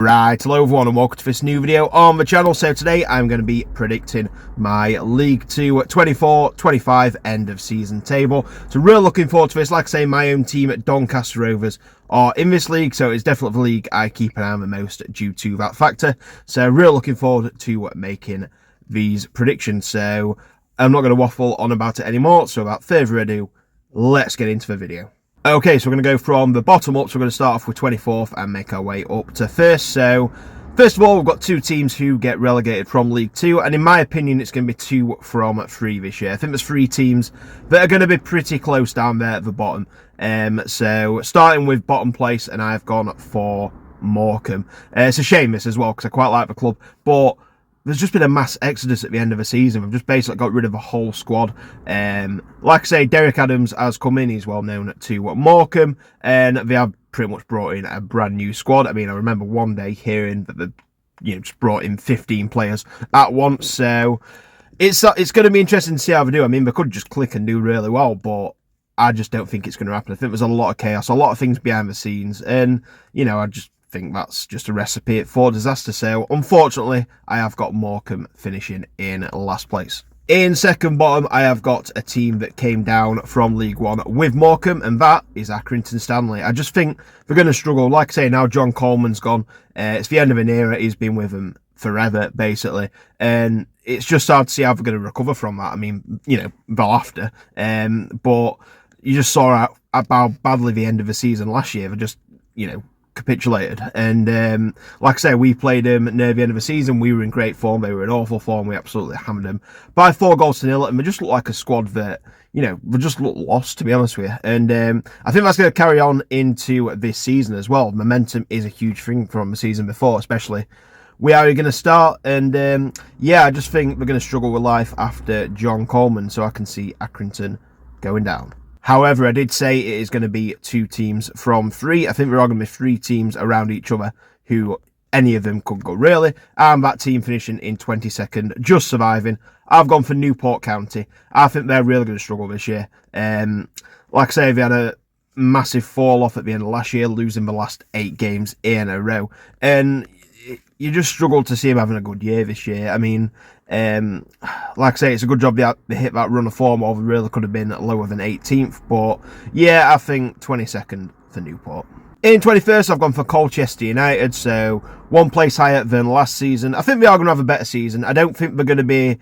Right, hello everyone and welcome to this new video on the channel. So today I'm going to be predicting my League 2 24-25 end of season table. So really looking forward to this. Like I say, my own team at Doncaster Rovers are in this league, so it's definitely the league I keep an eye on the most due to that factor. So really looking forward to making these predictions. So I'm not going to waffle on about it anymore, so without further ado, let's get into the video. Okay, so we're going to go from the bottom up, so we're going to start off with 24th and make our way up to first. So, first of all, we've got two teams who get relegated from League 2, and in my opinion, it's going to be 2 from 3 this year. I think there's 3 teams that are going to be pretty close down there at the bottom. So, starting with bottom place, and I've gone for Morecambe. It's a shame this as well, because I quite like the club, but there's just been a mass exodus at the end of the season. We've just basically got rid of a whole squad. Like I say, Derek Adams has come in. He's well known to Morecambe, and they have pretty much brought in a brand new squad. I mean, I remember one day hearing that they just brought in 15 players at once. So it's going to be interesting to see how they do. I mean, they could just click and do really well, but I just don't think it's going to happen. I think there's a lot of chaos, a lot of things behind the scenes, and I just think that's just a recipe for disaster. So unfortunately, I have got Morecambe finishing in last place. In second bottom, I have got a team that came down from League 1 with Morecambe, and that is Accrington Stanley. I just think they're going to struggle. Like I say, now John Coleman's gone. It's the end of an era. He's been with them forever, basically. And it's just hard to see how they're going to recover from that. I mean, they'll have to. But you just saw how badly the end of the season last year. They just, capitulated. And like I say, we played them near the end of the season. We were in great form. They were in awful form. We absolutely hammered them by 4-0, and they just look like a squad that they just look lost, to be honest with you. And I think that's going to carry on into this season as well. Momentum is a huge thing from the season before, especially where are you going to start. And I just think we're going to struggle with life after John Coleman, so I can see Accrington going down. However, I did say it is going to be 2 teams from 3. I think there are going to be 3 teams around each other who any of them could go really. And that team finishing in 22nd, just surviving. I've gone for Newport County. I think they're really going to struggle this year. Like I say, they had a massive fall off at the end of last year, losing the last 8 games in a row. And you just struggle to see them having a good year this year. I mean, like I say, it's a good job they hit that run of form, or they really could have been lower than 18th. But yeah, I think 22nd for Newport. In 21st, I've gone for Colchester United, so 1 place higher than last season. I think they are going to have a better season. I don't think they're going to be,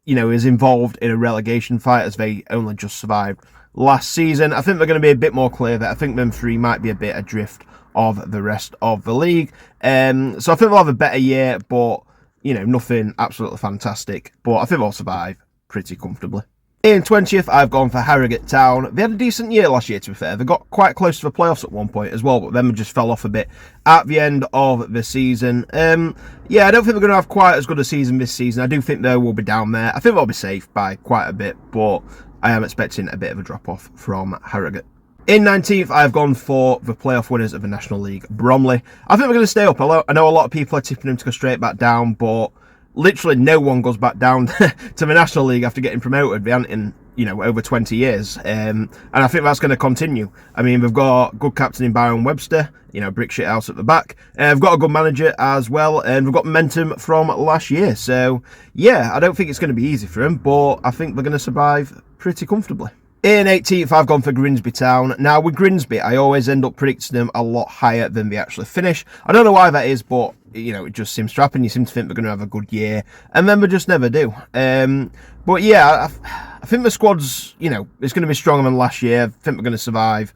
as involved in a relegation fight as they only just survived last season. I think they're going to be a bit more clear that I think them 3 might be a bit adrift of the rest of the league. So I think they'll have a better year, but nothing absolutely fantastic. But I think they'll survive pretty comfortably. In 20th, I've gone for Harrogate Town. They had a decent year last year, to be fair. They got quite close to the playoffs at one point as well, but then just fell off a bit at the end of the season. I don't think they're going to have quite as good a season this season. I do think they will be down there. I think they'll be safe by quite a bit, but I am expecting a bit of a drop-off from Harrogate. In 19th, I've gone for the playoff winners of the National League, Bromley. I think we're going to stay up. I know a lot of people are tipping them to go straight back down, but literally no one goes back down to the National League after getting promoted. They haven't in, over 20 years. And I think that's going to continue. I mean, we've got good captain in Byron Webster, brick shit house at the back. We've got a good manager as well, and we've got momentum from last year. So, yeah, I don't think it's going to be easy for them, but I think they're going to survive pretty comfortably. In 18th, I've gone for Grimsby Town. Now, with Grimsby, I always end up predicting them a lot higher than they actually finish. I don't know why that is, but, it just seems to happen. You seem to think they're going to have a good year, and then they just never do. But, yeah, I think the squad's, it's going to be stronger than last year. I think we're going to survive.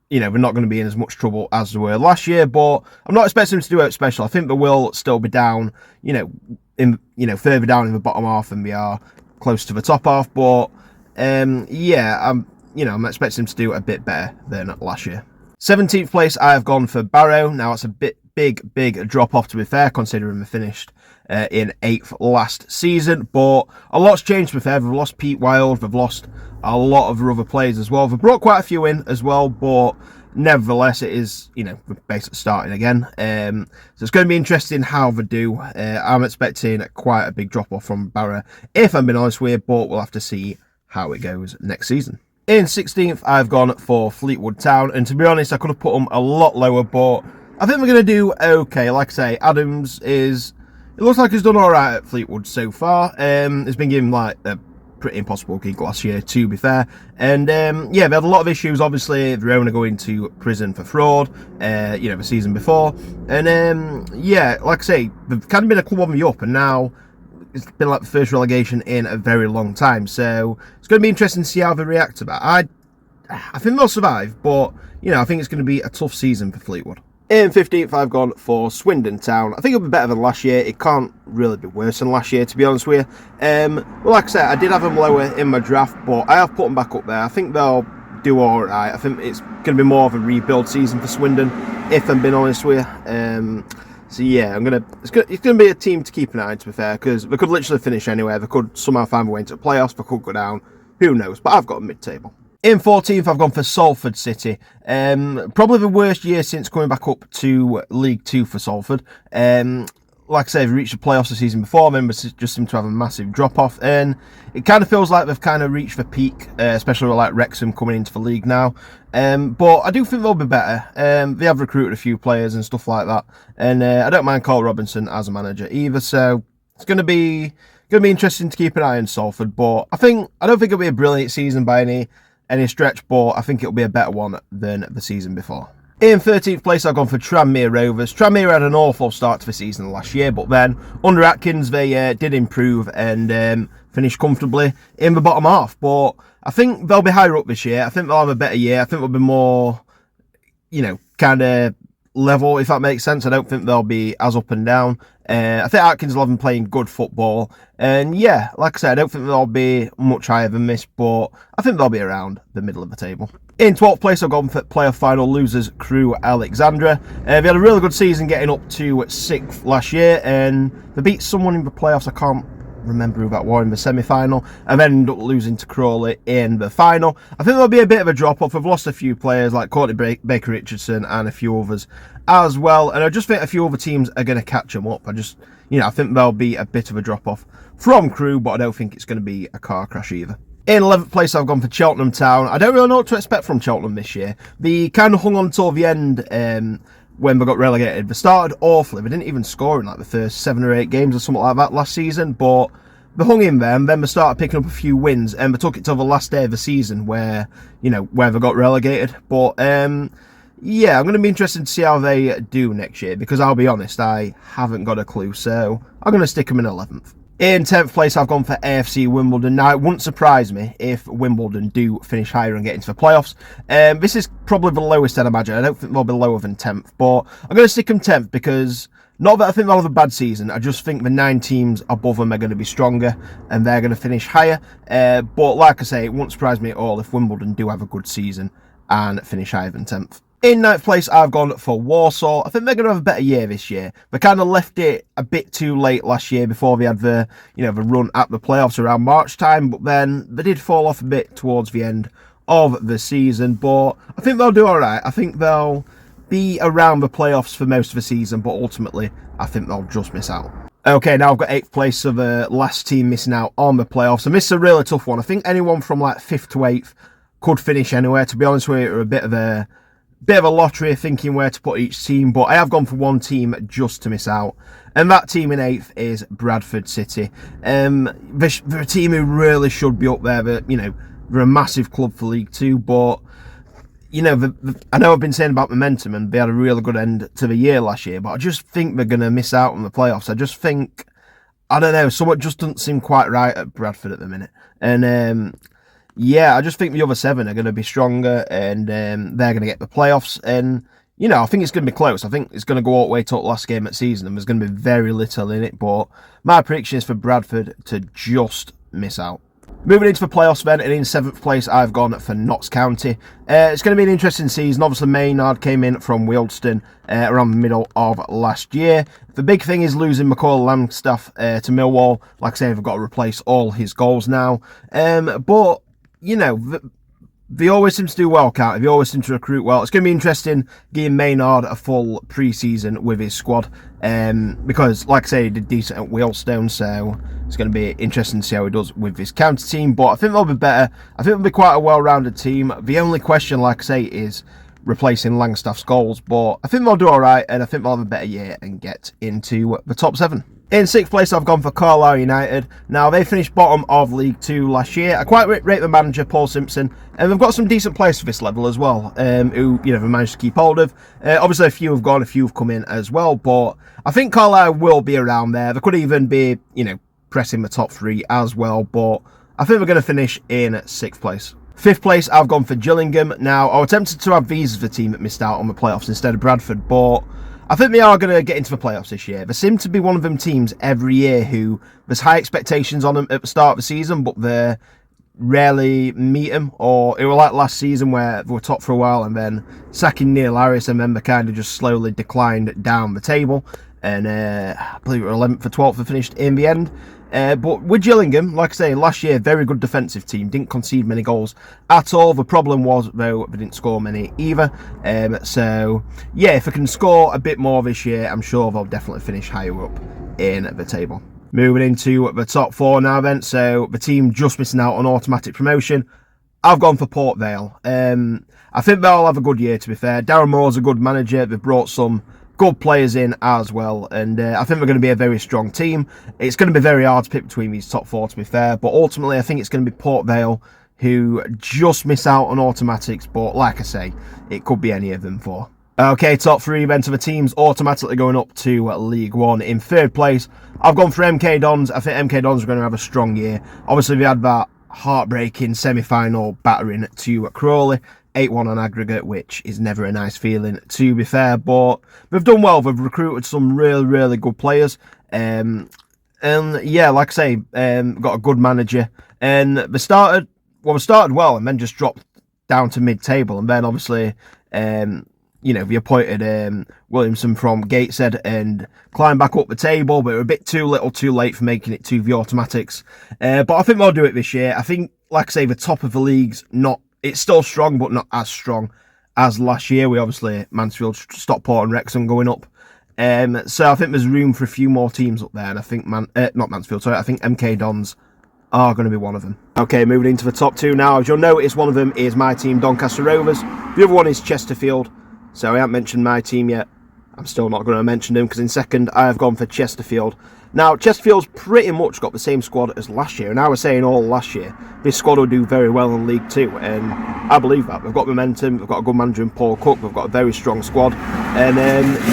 We're not going to be in as much trouble as they were last year, but I'm not expecting them to do out special. I think they will still be down, further down in the bottom half than we are close to the top half, but I'm expecting them to do a bit better than last year. 17th place, I have gone for Barrow. Now, it's a big drop-off, to be fair, considering they finished in 8th last season. But a lot's changed, to be fair. They've lost Pete Wild. They've lost a lot of their other players as well. They've brought quite a few in as well, but nevertheless, it is, we're basically starting again. So it's going to be interesting how they do. I'm expecting quite a big drop-off from Barrow, if I'm being honest with you, but we'll have to see how it goes next season. In 16th, I've gone for Fleetwood Town, and to be honest, I could have put them a lot lower, but I think we're going to do okay. Like I say, Adams is... It looks like he's done all right at Fleetwood so far. It's been given like a pretty impossible gig last year, to be fair. And yeah, they had a lot of issues. Obviously, their owner going to prison for fraud, the season before. And yeah, like I say, they've kind of been a club on the up, and now it's been like the first relegation in a very long time. So it's going to be interesting to see how they react to that. I think they'll survive, but I think it's going to be a tough season for Fleetwood. In 15th, I've gone for Swindon Town. I think it'll be better than last year. It can't really be worse than last year, to be honest with you. Well, like I said, I did have them lower in my draft, but I have put them back up there. I think they'll do all right. I think it's going to be more of a rebuild season for Swindon, if I'm being honest with you. So yeah, it's going to be a team to keep an eye on, to be fair, because they could literally finish anywhere. They could somehow find a way into the playoffs. They could go down. Who knows? But I've got a mid-table. In 14th, I've gone for Salford City. Probably the worst year since coming back up to League Two for Salford. Like I say, they've reached the playoffs the season before. Members just seem to have a massive drop-off. And it kind of feels like they've kind of reached the peak, especially with like Wrexham coming into the league now. But I do think they'll be better. They have recruited a few players and stuff like that. And I don't mind Carl Robinson as a manager either. So it's going to be interesting to keep an eye on Salford. But I don't think it'll be a brilliant season by any stretch, but I think it'll be a better one than the season before. In 13th place, I've gone for Tranmere Rovers. Tranmere had an awful start to the season last year, but then under Atkins, they did improve and finished comfortably in the bottom half. But I think they'll be higher up this year. I think they'll have a better year. I think they'll be more, kind of level, if that makes sense. I don't think they'll be as up and down. I think Atkins will have them playing good football. And yeah, like I said, I don't think they'll be much higher than this, but I think they'll be around the middle of the table. In 12th place, I've gone for playoff final losers Crewe Alexandra. They had a really good season getting up to 6th last year, and they beat someone in the playoffs. I can't remember who that was in the semi-final, and then ended up losing to Crawley in the final. I think there'll be a bit of a drop-off. I've lost a few players like Courtney Baker-Richardson and a few others as well, and I just think a few other teams are going to catch them up. I think there'll be a bit of a drop-off from Crewe, but I don't think it's going to be a car crash either. In 11th place, I've gone for Cheltenham Town. I don't really know what to expect from Cheltenham this year. They kind of hung on until the end when they got relegated. They started awfully. They didn't even score in like the first 7 or 8 games or something like that last season, but they hung in there, and then they started picking up a few wins, and they took it till the last day of the season where they got relegated. But yeah, I'm going to be interested to see how they do next year, because I'll be honest, I haven't got a clue, so I'm going to stick them in 11th. In 10th place, I've gone for AFC Wimbledon. Now, it wouldn't surprise me if Wimbledon do finish higher and get into the playoffs. This is probably the lowest I'd imagine. I don't think they'll be lower than 10th, but I'm going to stick them 10th because, not that I think they'll have a bad season, I just think the 9 teams above them are going to be stronger and they're going to finish higher. But like I say, it won't surprise me at all if Wimbledon do have a good season and finish higher than 10th. In 9th place, I've gone for Walsall. I think they're going to have a better year this year. They kind of left it a bit too late last year before they had the run at the playoffs around March time, but then they did fall off a bit towards the end of the season. But I think they'll do all right. I think they'll be around the playoffs for most of the season, but ultimately, I think they'll just miss out. Okay, now I've got 8th place, so the last team missing out on the playoffs. And this is a really tough one. I think anyone from like 5th to 8th could finish anywhere. To be honest with you, it's a bit of a lottery thinking where to put each team, but I have gone for one team just to miss out, and that team in 8th is Bradford City. They're a team who really should be up there. They're a massive club for League Two, but I know I've been saying about momentum, and they had a really good end to the year last year, but I just think they're going to miss out on the playoffs. I just think, I don't know, somewhat just doesn't seem quite right at Bradford at the minute, and yeah, I just think the other 7 are going to be stronger, and they're going to get the playoffs. And, I think it's going to be close. I think it's going to go all the way to the last game of the season, and there's going to be very little in it. But my prediction is for Bradford to just miss out. Moving into the playoffs then, and in 7th place, I've gone for Notts County. It's going to be an interesting season. Obviously, Maynard came in from Wealdstone around the middle of last year. The big thing is losing McCall Langstaff to Millwall. Like I say, they've got to replace all his goals now. But they always seem to do well, County. They always seem to recruit well. It's going to be interesting giving Maynard a full pre-season with his squad, because, like I say, he did decent at Wealdstone, so it's going to be interesting to see how he does with his county team. But I think they'll be better. I think they'll be quite a well-rounded team. The only question, like I say, is replacing Langstaff's goals, but I think they'll do alright, and I think they'll have a better year and get into the top 7. In 6th place, I've gone for Carlisle United. Now, they finished bottom of League 2 last year. I quite rate the manager, Paul Simpson, and they've got some decent players for this level as well, who, you know, they managed to keep hold of. Obviously, a few have gone, a few have come in as well, but I think Carlisle will be around there. They could even be, you know, pressing the top 3 as well, but I think we're going to finish in 6th place. 5th place, I've gone for Gillingham. Now, I was tempted to have these as the team that missed out on the playoffs instead of Bradford, but I think they are going to get into the playoffs this year. They seem to be one of them teams every year who there's high expectations on them at the start of the season, but they rarely meet them. Or it was like last season where they were top for a while and then sacking Neil Harris, and then they kind of just slowly declined down the table. And I believe it was 11th or 12th they finished in the end. But with Gillingham, like I say, last year, very good defensive team. Didn't concede many goals at all. The problem was, though, they didn't score many either. So, yeah, if they can score a bit more this year, I'm sure they'll definitely finish higher up in the table. Moving into the top 4 now then. So, the team just missing out on automatic promotion. I've gone for Port Vale. I think they'll have a good year, to be fair. Darren Moore's a good manager. They've brought some good players in as well, and I think we're going to be a very strong team. It's going to be very hard to pick between these top 4, to be fair, but ultimately I think it's going to be Port Vale who just miss out on automatics, but like I say, it could be any of them 4. Okay, top 3 then to the teams automatically going up to League 1. In 3rd place, I've gone for MK Dons. I think MK Dons are going to have a strong year. Obviously, we had that heartbreaking semi-final battering to Crawley. 8-1 on aggregate, which is never a nice feeling, to be fair, but they've done well. They've recruited some really good players, and yeah, like I say, got a good manager, and they started well and then just dropped down to mid-table, and then obviously you know, we appointed Williamson from Gateshead and climbed back up the table, but we were a bit too little too late for making it to the automatics, but I think they'll do it this year. I think, like I say, the top of the league's it's still strong, but not as strong as last year. We obviously, Mansfield, Stockport and Wrexham going up. So I think there's room for a few more teams up there. And I think, not Mansfield, sorry, I think MK Dons are going to be one of them. Okay, moving into the top 2 now. As you'll notice, one of them is my team, Doncaster Rovers. The other one is Chesterfield. So I haven't mentioned my team yet. I'm still not going to mention them because in 2nd, I have gone for Chesterfield. Now, Chesterfield's pretty much got the same squad as last year, and I was saying all last year, this squad will do very well in League 2, and I believe that. They've got momentum, they've got a good manager in Paul Cook, they've got a very strong squad, and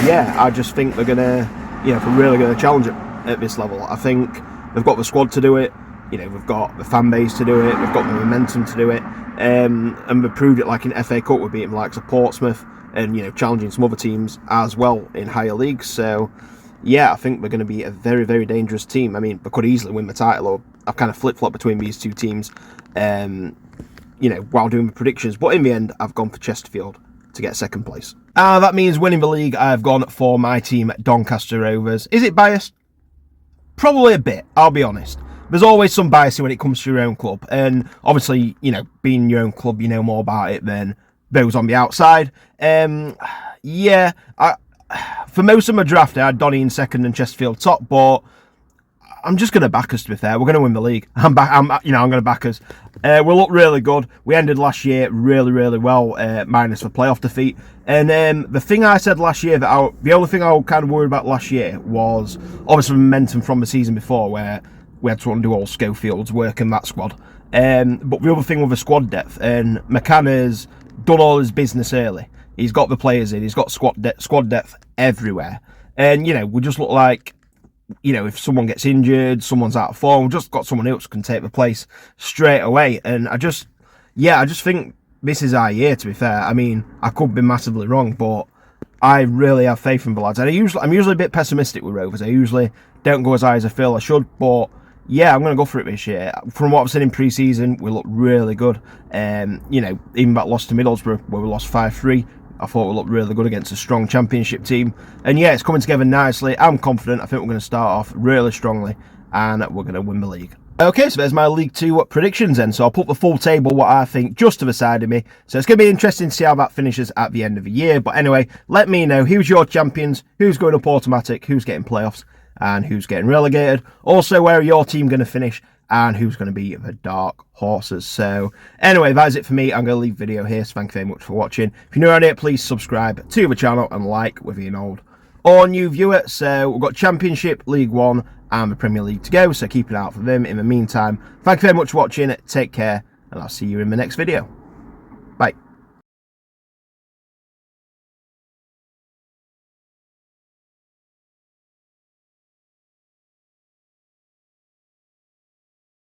yeah, I just think they're going to, you know, they're really going to challenge it at this level. I think they've got the squad to do it, you know, they've got the fan base to do it, they've got the momentum to do it, and they've proved it like in FA Cup with beating the likes of Portsmouth, and, you know, challenging some other teams as well in higher leagues, so yeah, I think we're going to be a very dangerous team. I mean, they could easily win the title, or I've kind of flip-flopped between these 2 teams, you know, while doing the predictions. But in the end, I've gone for Chesterfield to get 2nd place. That means winning the league, I've gone for my team, Doncaster Rovers. Is it biased? Probably a bit, I'll be honest. There's always some bias when it comes to your own club. And obviously, you know, being your own club, you know more about it than those on the outside. Yeah, for most of my draft, I had Donny in 2nd and Chesterfield top, but I'm just going to back us, to be fair. We're going to win the league. I'm going to back us. We'll look really good. We ended last year really well, minus the playoff defeat. And the thing I said last year, the only thing I was kind of worried about last year was obviously momentum from the season before, where we had to undo all Schofield's work in that squad. But the other thing with the squad depth, and McCann has done all his business early. He's got the players in. He's got squad depth everywhere. And, you know, we just look like, you know, if someone gets injured, someone's out of form, we've just got someone else who can take the place straight away. And I just think this is our year, to be fair. I mean, I could be massively wrong, but I really have faith in the lads. And I'm usually a bit pessimistic with Rovers. I usually don't go as high as I feel I should, but yeah, I'm going to go for it this year. From what I've seen in pre-season, we look really good. You know, even that loss to Middlesbrough, where we lost 5-3, I thought we looked really good against a strong championship team. And yeah, it's coming together nicely. I'm confident. I think we're going to start off really strongly, and we're going to win the league. Okay, so there's my League 2 predictions then. So I'll put the full table, what I think, just to the side of me. So it's going to be interesting to see how that finishes at the end of the year. But anyway, let me know who's your champions, who's going up automatic, who's getting playoffs, and who's getting relegated. Also, where are your team going to finish and who's going to be the dark horses. So anyway, that is it for me. I'm going to leave the video here, so thank you very much for watching. If you're new around here, please subscribe to the channel and like, whether you're an old or new viewer. So we've got Championship, League One and the Premier League to go, so keep an eye out for them. In the meantime, thank you very much for watching, take care, and I'll see you in the next video. Bye.